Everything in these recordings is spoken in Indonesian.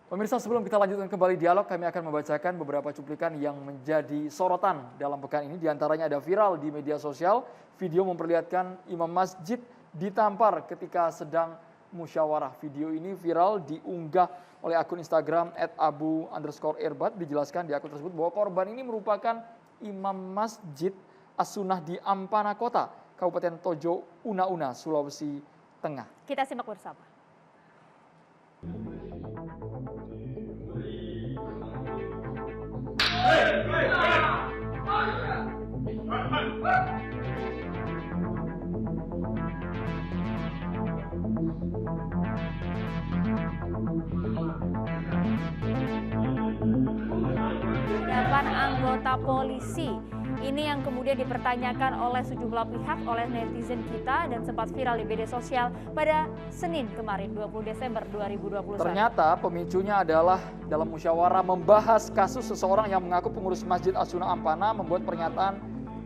Pemirsa, sebelum kita lanjutkan kembali dialog, kami akan membacakan beberapa cuplikan yang menjadi sorotan dalam pekan ini. Di antaranya ada viral di media sosial, video memperlihatkan imam masjid ditampar ketika sedang musyawarah. Video ini viral diunggah oleh akun Instagram @abu_irbad. Dijelaskan di akun tersebut bahwa korban ini merupakan imam masjid As-Sunnah di Ampana Kota, Kabupaten Tojo Una-Una, Sulawesi Tengah. Kita simak bersama. Hadapan anggota polisi. Ini yang kemudian dipertanyakan oleh sejumlah pihak, oleh netizen kita, dan sempat viral di media sosial pada Senin kemarin, 20 Desember 2021. Ternyata pemicunya adalah dalam musyawarah membahas kasus seseorang yang mengaku pengurus Masjid As-Sunnah Ampana membuat pernyataan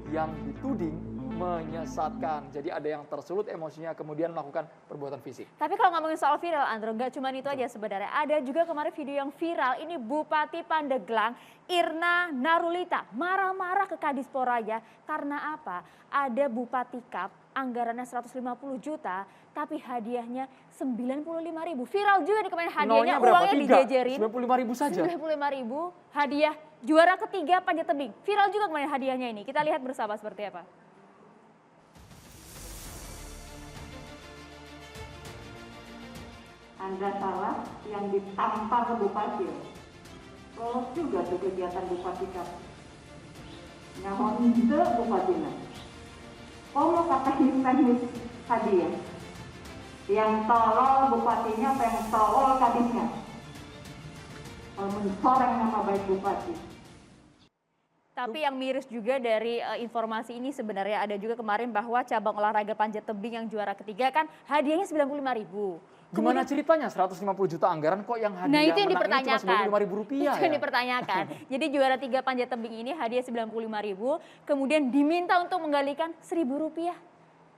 yang dituding menyesatkan. Jadi ada yang tersulut emosinya kemudian melakukan perbuatan fisik. Tapi kalau ngomongin soal viral, Andro, nggak cuma itu aja sebenarnya. Ada juga kemarin video yang viral, ini Bupati Pandeglang, Irna Narulita, marah-marah ke Kadisporanya. Karena apa? Ada Bupati Kap, anggarannya 150 juta, tapi hadiahnya 95.000. Viral juga nih kemarin hadiahnya, uangnya dijejerin. 95.000 saja? 95.000, hadiah juara ketiga panjat tebing. Viral juga kemarin hadiahnya ini. Kita lihat bersama seperti apa. Anda salah yang ditampar ke Bupati. Lolos juga tuh kegiatan Bupati Kap. Nyamon itu Bupati lah. Kalau kata teknis hadiah, yang tolol bupatinya apa yang tolol kadisnya? Mencoreng nama baik Bupati. Tapi yang miris juga dari informasi ini sebenarnya ada juga kemarin bahwa cabang olahraga panjat tebing yang juara ketiga kan hadiahnya 95.000. Gimana ceritanya 150 juta anggaran kok yang hadiah itu yang dipertanyakan. Cuma 95.000 rupiah itu yang dipertanyakan. Jadi juara 3 panjat tebing ini hadiah 95.000, kemudian diminta untuk menggalikan 1.000 rupiah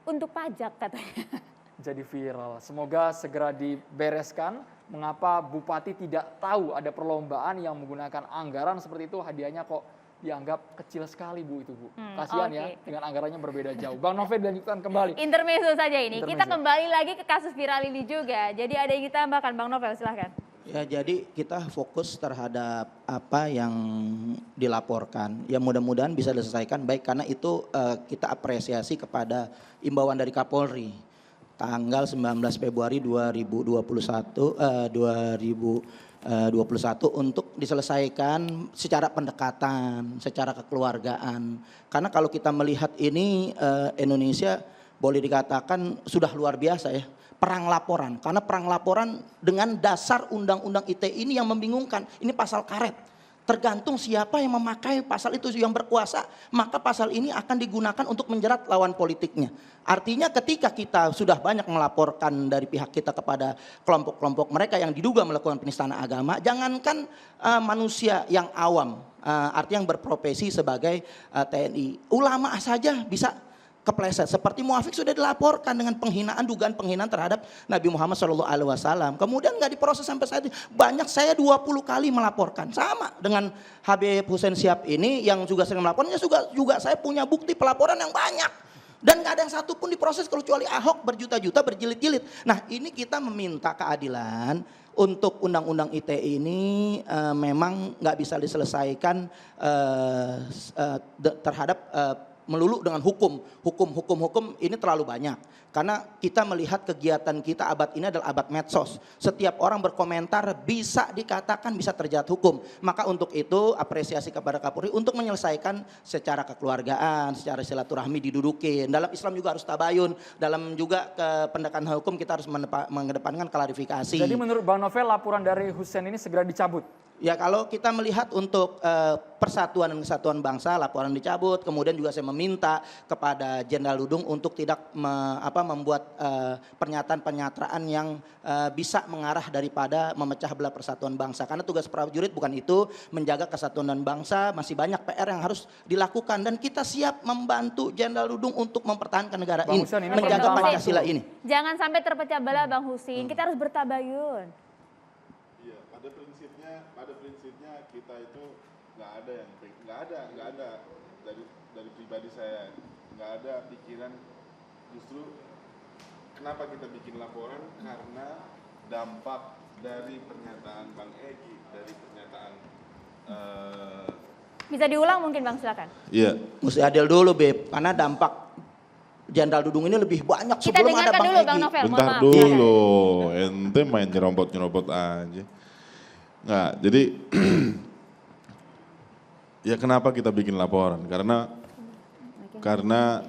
untuk pajak katanya. Jadi viral. Semoga segera dibereskan mengapa Bupati tidak tahu ada perlombaan yang menggunakan anggaran seperti itu, hadiahnya kok dianggap kecil sekali Bu itu Bu. Kasihan ya, dengan anggarannya berbeda jauh. Bang Novel dilanjutkan kembali. Intermezzo saja ini. Kita kembali lagi ke kasus viral ini juga. Jadi ada yang kita tambahkan Bang Novel, silahkan. Ya, jadi kita fokus terhadap apa yang dilaporkan. Ya mudah-mudahan bisa diselesaikan baik, karena itu kita apresiasi kepada imbauan dari Kapolri. Tanggal 19 Februari 2021 untuk diselesaikan secara pendekatan, secara kekeluargaan. Karena kalau kita melihat ini Indonesia boleh dikatakan sudah luar biasa ya. Perang laporan, karena perang laporan dengan dasar undang-undang ITE ini yang membingungkan. Ini pasal karet. Tergantung siapa yang memakai pasal itu yang berkuasa, maka pasal ini akan digunakan untuk menjerat lawan politiknya. Artinya ketika kita sudah banyak melaporkan dari pihak kita kepada kelompok-kelompok mereka yang diduga melakukan penistaan agama, jangankan manusia yang awam, artinya yang berprofesi sebagai TNI, ulama saja bisa kepleset. Seperti Muafiq sudah dilaporkan dengan penghinaan, dugaan penghinaan terhadap Nabi Muhammad SAW. Kemudian nggak diproses sampai saat ini. Banyak, saya 20 kali melaporkan. Sama dengan Habib Hussein Syihab ini yang juga sering melaporkannya, juga saya punya bukti pelaporan yang banyak. Dan nggak ada yang satu pun diproses kecuali Ahok berjuta-juta berjilid-jilid. Nah ini kita meminta keadilan untuk undang-undang ITE ini memang nggak bisa diselesaikan terhadap melulu dengan hukum ini terlalu banyak. Karena kita melihat kegiatan kita abad ini adalah abad medsos. Setiap orang berkomentar bisa dikatakan bisa terjerat hukum. Maka untuk itu apresiasi kepada Kapolri untuk menyelesaikan secara kekeluargaan, secara silaturahmi didudukin. Dalam Islam juga harus tabayun. Dalam juga pendekatan hukum kita harus mengedepankan klarifikasi. Jadi menurut Bang Novel laporan dari Hussein ini segera dicabut? Ya kalau kita melihat untuk persatuan dan kesatuan bangsa, laporan dicabut. Kemudian juga saya meminta kepada Jenderal Dudung untuk tidak membuat pernyataan-pernyataan yang bisa mengarah daripada memecah belah persatuan bangsa. Karena tugas prajurit bukan itu, menjaga kesatuan dan bangsa. Masih banyak PR yang harus dilakukan dan kita siap membantu Jenderal Dudung untuk mempertahankan negara ini, menjaga Pancasila ini. Jangan sampai terpecah belah Bang Husin, kita harus bertabayun. Iya, pada prinsipnya kita itu nggak ada dari pribadi saya nggak ada pikiran justru kenapa kita bikin laporan karena dampak dari pernyataan Bang Egy, dari pernyataan Bisa diulang mungkin Bang, silakan. Iya. Mesti adil dulu Beb, karena dampak Jenderal Dudung ini lebih banyak Kita sebelum ada dengarkan Bang dulu Bang Egy. Novel, mohon Bentar maaf. dulu, ente main nyerobot aja. Nggak, jadi ya kenapa kita bikin laporan? Karena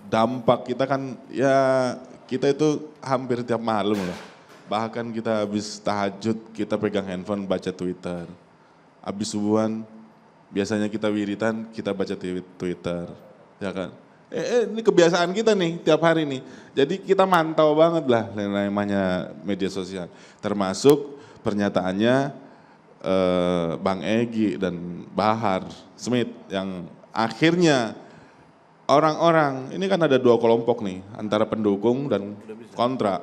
dampak kita kan ya kita itu hampir tiap malam lah. Bahkan kita habis tahajud kita pegang handphone baca Twitter. Habis subuhan biasanya kita wiritan kita baca Twitter, ya kan? Ini kebiasaan kita nih tiap hari nih. Jadi kita mantau banget lah namanya media sosial. Termasuk pernyataannya Bang Egy dan Bahar Smith yang akhirnya orang-orang, ini kan ada dua kelompok nih antara pendukung dan kontra.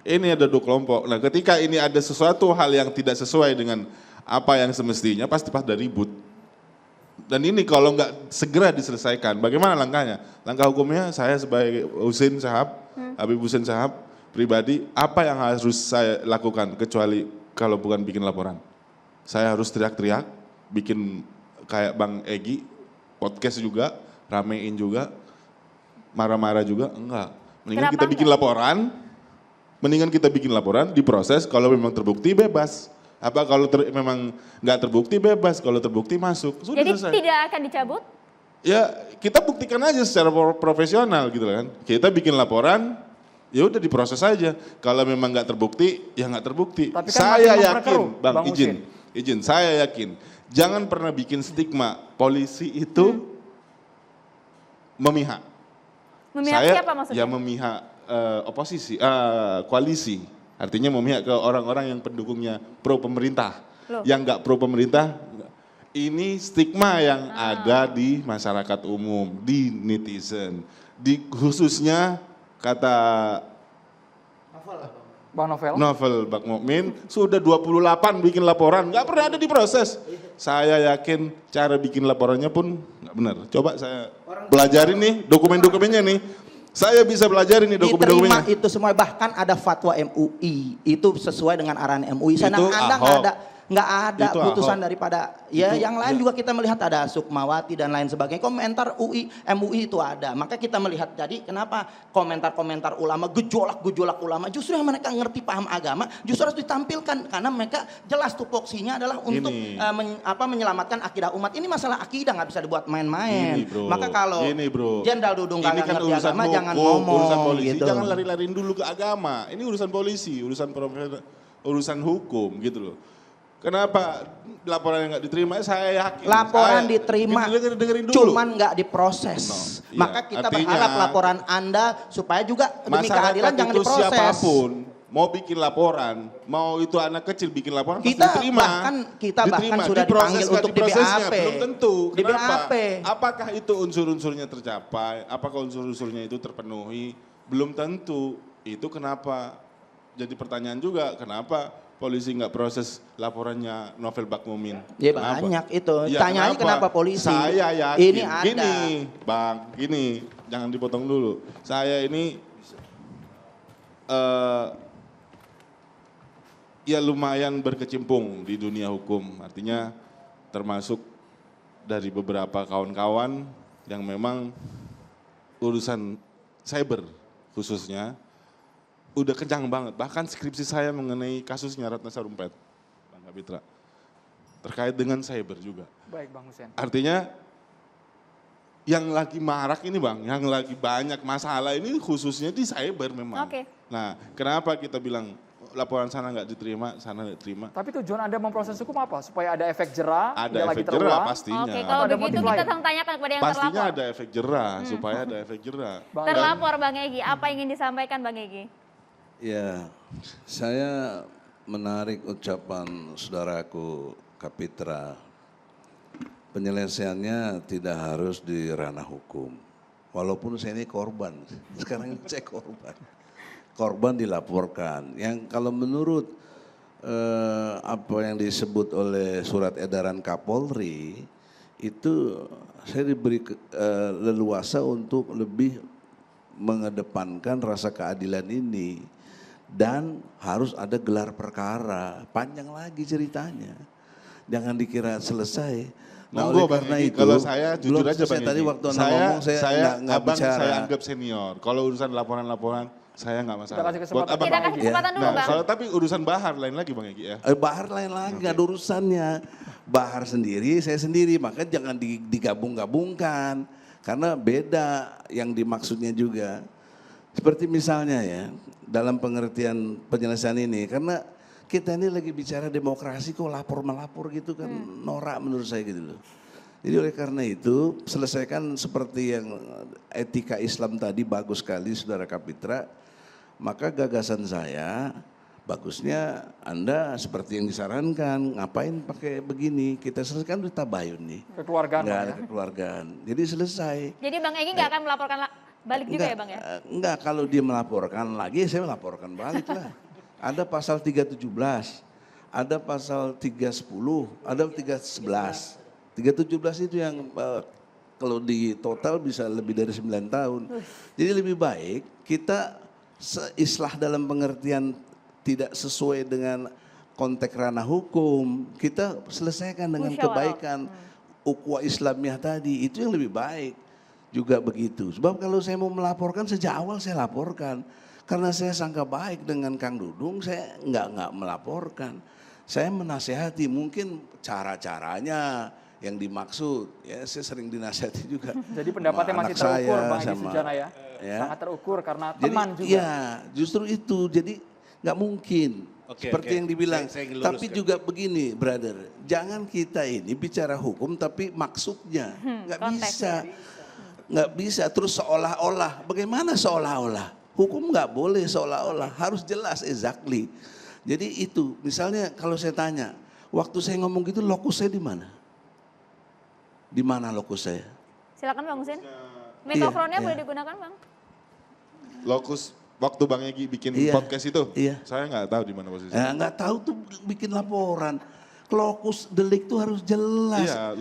Ini ada dua kelompok. Nah ketika ini ada sesuatu hal yang tidak sesuai dengan apa yang semestinya pasti pada ribut. Dan ini kalau nggak segera diselesaikan, bagaimana langkahnya? Langkah hukumnya saya sebagai Habib Hussein Shahab pribadi, apa yang harus saya lakukan kecuali kalau bukan bikin laporan? Saya harus teriak-teriak, bikin kayak Bang Egy, podcast juga, ramein juga, marah-marah juga, enggak. Mendingan kita bikin laporan, diproses, kalau memang terbukti bebas. Apa kalau memang nggak terbukti bebas, kalau terbukti masuk. Sudah Jadi selesai. tidak akan dicabut? Ya kita buktikan aja secara profesional gitu kan. Kita bikin laporan, ya udah diproses aja. Kalau memang nggak terbukti, ya nggak terbukti. Tapi kan Saya makin yakin, memperkeruh, Bang izin, saya yakin. Jangan pernah bikin stigma polisi itu memihak. Memihak Saya siapa maksudnya? ya memihak koalisi. Artinya memihak ke orang-orang yang pendukungnya pro pemerintah. Loh. Yang nggak pro pemerintah, ini stigma yang ada di masyarakat umum, di netizen. Khususnya kata Bang Novel. Bang Mukmin, sudah 28 bikin laporan, nggak pernah ada diproses. Saya yakin cara bikin laporannya pun nggak benar. Coba saya belajarin nih dokumen-dokumennya nih. Saya bisa belajar ini dokumen-dokumennya. Diterima itu semua, bahkan ada fatwa MUI, itu sesuai dengan arahan MUI. Sana Itu Anda nggak ada Itu putusan Ahok. daripada ya Itu, yang lain ya. juga kita melihat ada Sukmawati dan lain sebagainya. Komentar MUI itu ada. Maka kita melihat jadi kenapa komentar-komentar ulama, gejolak ulama, justru yang mereka ngerti paham agama justru harus ditampilkan karena mereka jelas tupoksinya adalah untuk menyelamatkan akidah umat. Ini masalah akidah nggak bisa dibuat main-main. Gini, Maka kalau bro. Jenderal Dudung Ini nggak kan ngerti urusan agama hukum, jangan ngomong urusan polisi, gitu. jangan lari-lariin dulu ke agama. Ini urusan polisi, urusan hukum gitu loh. Kenapa laporan yang nggak diterima? Saya yakin. Laporan diterima, dengerin dulu. cuman nggak diproses. Iya, Maka kita artinya, berharap laporan Anda supaya juga demi keadilan jangan itu diproses. siapapun mau bikin laporan, mau itu anak kecil bikin laporan Kita pasti diterima. kita bahkan sudah Diproses dipanggil nggak untuk di diprosesnya? BAP. Belum tentu. Di Kenapa? BAP. Apakah itu unsur-unsurnya tercapai? Apakah unsur-unsurnya itu terpenuhi? Belum tentu. Itu kenapa? Jadi pertanyaan juga, kenapa polisi nggak proses laporannya Novel Bakmumin? Ya Kenapa? banyak itu. Ya, Tanyanya kenapa polisi? Saya yakin. Ini ada. Gini, Bang, gini, jangan dipotong dulu. Saya ini ya lumayan berkecimpung di dunia hukum. Artinya termasuk dari beberapa kawan-kawan yang memang urusan cyber khususnya udah kencang banget. Bahkan skripsi saya mengenai kasusnya Ratna Sarumpait, Bang Kapitra. Terkait dengan cyber juga. Baik Bang Hussein. Artinya yang lagi marak ini Bang, yang lagi banyak masalah ini khususnya di cyber memang. Oke. Nah kenapa kita bilang laporan sana nggak diterima, sana nggak diterima? Tapi tujuan Anda memproses hukum apa? Supaya ada efek jerah, Ada tidak lagi efek jerah terulang? pastinya. Oke, kalau Ada begitu motif kita lain? tanyakan kepada yang Pastinya terlapor. ada efek jerah, supaya ada efek jerah. Bang Terlapor Bang Egy, apa yang ingin disampaikan Bang Egy? Ya, saya menarik ucapan saudaraku Kapitra. Penyelesaiannya tidak harus di ranah hukum. Walaupun saya ini korban, sekarang ini saya korban. Korban dilaporkan. Yang kalau menurut apa yang disebut oleh surat edaran Kapolri itu saya diberi leluasa untuk lebih mengedepankan rasa keadilan ini dan harus ada gelar perkara, panjang lagi ceritanya. Jangan dikira selesai. Nah, oleh karena itu, kalau saya jujur aja Bang tadi Egy, waktu Anda ngomong saya nggak bicara. Saya anggap senior. Kalau urusan laporan-laporan saya nggak masalah. Kita kasih kesempatan. Buat Abang Kita kasih Egy. kesempatan dulu, Nah, Bang. kalau tapi urusan Bahar lain lagi Bang Egy ya. Bahar lain lagi, nggak ada urusannya. Bahar sendiri, saya sendiri, maka jangan digabung-gabungkan. Karena beda yang dimaksudnya juga. Seperti misalnya ya, dalam pengertian penyelesaian ini, karena kita ini lagi bicara demokrasi kok lapor-melapor gitu kan norak menurut saya gitu loh. Jadi oleh karena itu selesaikan seperti yang etika Islam tadi bagus sekali Saudara Kapitra. Maka gagasan saya bagusnya Anda seperti yang disarankan, ngapain pakai begini, kita selesaikan di tabayun nih. Kekeluargaan, Nggak Bang, ada ya? kekeluargaan, jadi selesai. Jadi Bang Egy nggak akan melaporkan balik juga ya Bang ya? Enggak, kalau dia melaporkan lagi saya melaporkan balik lah. Ada pasal 317, ada pasal 310, ada 311. 317 itu yang kalau di total bisa lebih dari 9 tahun. Jadi lebih baik kita islah dalam pengertian tidak sesuai dengan konteks ranah hukum, kita selesaikan dengan Musyawarah. kebaikan ukhuwah Islamiyah tadi, itu yang lebih baik. Juga begitu. Sebab kalau saya mau melaporkan sejak awal saya laporkan. Karena saya sangka baik dengan Kang Dudung, saya nggak melaporkan. Saya menasehati mungkin cara-caranya yang dimaksud. Ya saya sering dinasehati juga. Jadi pendapatnya sama masih anak terukur saya, Bang Egy sama- Sujana ya? ya. Sangat terukur karena Jadi, teman juga. iya, justru itu. Jadi nggak mungkin. Oke, Seperti oke. yang dibilang. Saya ingin Tapi luruskan. juga begini, brother. Jangan kita ini bicara hukum tapi maksudnya. Nggak bisa. Nggak bisa. Terus seolah-olah. Bagaimana seolah-olah? Hukum nggak boleh seolah-olah. Harus jelas exactly. Jadi itu. Misalnya kalau saya tanya. Waktu saya ngomong gitu lokus saya di mana? Di mana lokus saya? Silakan Bang Husin. Mikrofonnya iya. boleh digunakan Bang. Lokus waktu Bang Egy bikin Iya, podcast itu, iya. saya nggak tahu di mana posisinya. Ya, nggak tahu tuh bikin laporan. Lokus delik tuh harus jelas. Iya,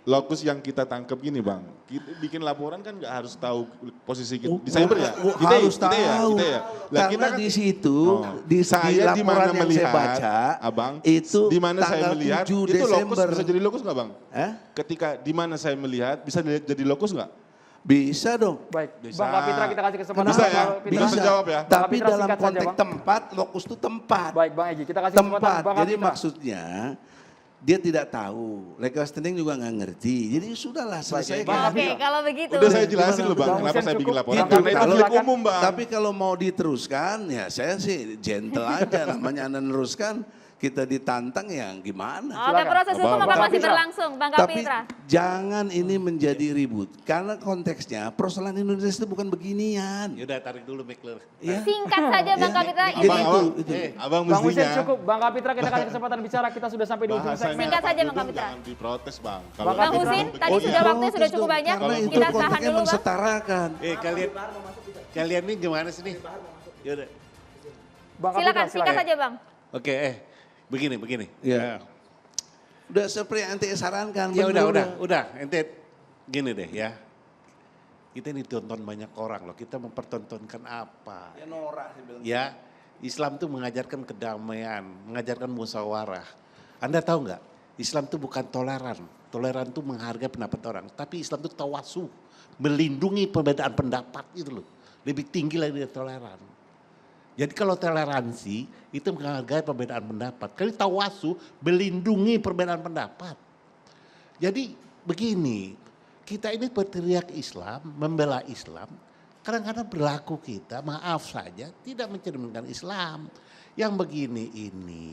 lokus yang kita tangkap gini Bang. Kita bikin laporan kan nggak harus tahu posisi kita. Di cyber ya? Harus Kita tahu. ya. Lah, Karena kita kan- di situ, Oh. di Saya di laporan mana yang melihat, saya baca, Abang, itu di mana saya tanggal melihat, 7 itu lokus Desember. bisa jadi lokus nggak Bang? Hah? Ketika di mana saya melihat, bisa jadi lokus nggak? Bisa dong. Baik, Bisa. Bang Kapitra kita kasih kesempatan. Bisa ya? Bang Kapitra. Bisa jawab ya? Bang Tapi Kapitra dalam singkat saja, konteks Bang. tempat, lokus itu tempat. Baik Bang Egy, kita kasih kesempatan Tempat. Bang Jadi Kapitra. maksudnya dia tidak tahu. Legal standing juga nggak ngerti. Jadi sudahlah Bang selesaikan. Oke, kalau begitu. Udah saya jelasin loh Bang, Bang kenapa Hussein saya bikin cukup. laporan. Gitu, Karena itu kalau- delik umum Bang. Tapi kalau mau diteruskan ya saya sih gentle aja. Namanya Anda neruskan, kita ditantang ya gimana. Oke, proses hukum Bang akan masih Kapitra. berlangsung. Bang Tapi Kapitra. jangan ini menjadi ribut. Karena konteksnya persoalan Indonesia itu bukan beginian. Yaudah tarik dulu Mikler. Ya. Singkat saja Bang Ya. Kapitra. Jadi Ini itu. Abang Bang Husin mestinya cukup, Bang Kapitra kita kasih kesempatan bicara, kita sudah sampai di ujung bahasanya segmen. Singkat saja, Bang Dudung Kapitra. jangan diprotes Bang. Bang Bang Kapitra. Husin, tadi Oh, sudah iya. waktunya sudah cukup banyak. Karena itu Kita tahan konteksnya dulu Bang. mensetarakan. Kalian ini gimana sih nih? Yaudah. Bang Kapitra, Silakan, singkat saja Bang. Oke, begini. Iya. Udah seperti yang ante sarankan. Ya bener udah. Ente gini deh ya. Kita ini ditonton banyak orang loh. Kita mempertontonkan apa? Ya norak sih bilang. Ya, Islam tuh mengajarkan kedamaian, mengajarkan musyawarah. Anda tahu nggak? Islam tuh bukan toleran. Toleran tuh menghargai pendapat orang. Tapi Islam tuh tawasu, melindungi perbedaan pendapat itu loh. Lebih tinggi lagi dari toleran. Jadi kalau toleransi itu menghargai perbedaan pendapat. Kalau tawasu melindungi perbedaan pendapat. Jadi begini, kita ini berteriak Islam, membela Islam. Kadang-kadang berlaku kita, maaf saja, tidak mencerminkan Islam. Yang begini ini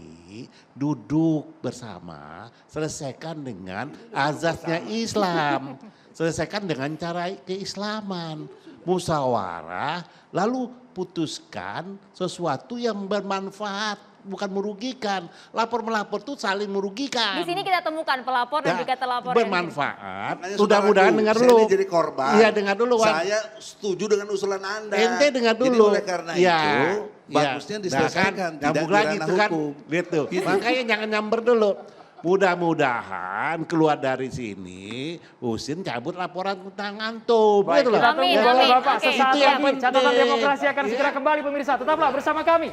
duduk bersama, selesaikan dengan azasnya Islam. Selesaikan dengan cara keislaman. Musyawarah, lalu putuskan sesuatu yang bermanfaat, bukan merugikan. Lapor-melapor itu saling merugikan. Di sini kita temukan pelapor dan juga terlapor. Bermanfaat. Makanya Mudah-mudahan saudaraku, dengar saya dulu. ini jadi korban. Iya dengar dulu. Wan. Saya setuju dengan usulan Anda. Ente dengar Jadi dulu. oleh karena Ya, itu, bagusnya diselesaikan, tidak nyambung di lagi ranah itu kan. hukum. Lihat tuh. Makanya jangan nyamber dulu. Mudah-mudahan keluar dari sini, Husin cabut laporan tentang antum. Baik, Gitu loh. kita tunggu Amin, Bapak-Bapak. amin. Oke, Sesaat Itu yang lagi catatan penting. demokrasi akan segera kembali pemirsa. Tetaplah bersama kami